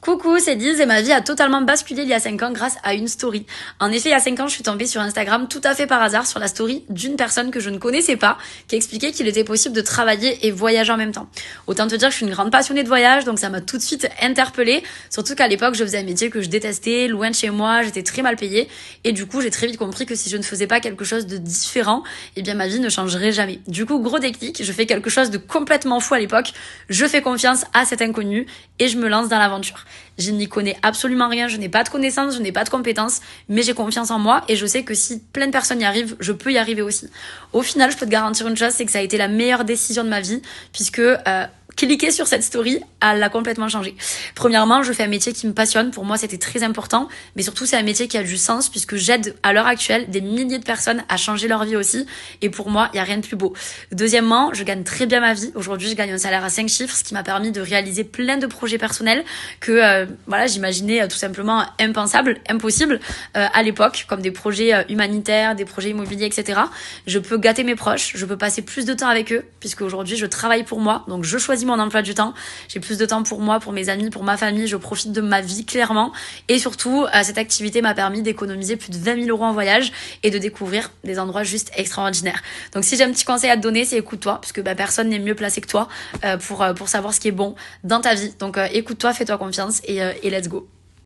Coucou, c'est Liz et ma vie a totalement basculé il y a 5 ans grâce à une story. En effet, il y a 5 ans, je suis tombée sur Instagram tout à fait par hasard sur la story d'une personne que je ne connaissais pas qui expliquait qu'il était possible de travailler et voyager en même temps. Autant te dire que je suis une grande passionnée de voyage, donc ça m'a tout de suite interpellée, surtout qu'à l'époque, je faisais un métier que je détestais, loin de chez moi, j'étais très mal payée et du coup, j'ai très vite compris que si je ne faisais pas quelque chose de différent, eh bien ma vie ne changerait jamais. Du coup, gros déclic, je fais quelque chose de complètement fou à l'époque, je fais confiance à cet inconnu et je me lance dans l'aventure. Je n'y connais absolument rien, je n'ai pas de connaissances, je n'ai pas de compétences, mais j'ai confiance en moi et je sais que si plein de personnes y arrivent, je peux y arriver aussi. Au final, je peux te garantir une chose, c'est que ça a été la meilleure décision de ma vie puisque cliquer sur cette story, elle l'a complètement changé. Premièrement, je fais un métier qui me passionne. Pour moi, c'était très important. Mais surtout, c'est un métier qui a du sens puisque j'aide à l'heure actuelle des milliers de personnes à changer leur vie aussi. Et pour moi, il n'y a rien de plus beau. Deuxièmement, je gagne très bien ma vie. Aujourd'hui, je gagne un salaire à 5 chiffres, ce qui m'a permis de réaliser plein de projets personnels que j'imaginais tout simplement impensables, impossibles à l'époque, comme des projets humanitaires, des projets immobiliers, etc. Je peux gâter mes proches, je peux passer plus de temps avec eux puisque aujourd'hui, je travaille pour moi. Donc, je choisis mon emploi du temps, j'ai plus de temps pour moi, pour mes amis, pour ma famille, je profite de ma vie clairement et surtout cette activité m'a permis d'économiser plus de 20 000 € en voyage et de découvrir des endroits juste extraordinaires. Donc si j'ai un petit conseil à te donner, c'est écoute-toi puisque personne n'est mieux placé que toi pour savoir ce qui est bon dans ta vie. Donc écoute-toi, fais-toi confiance et let's go.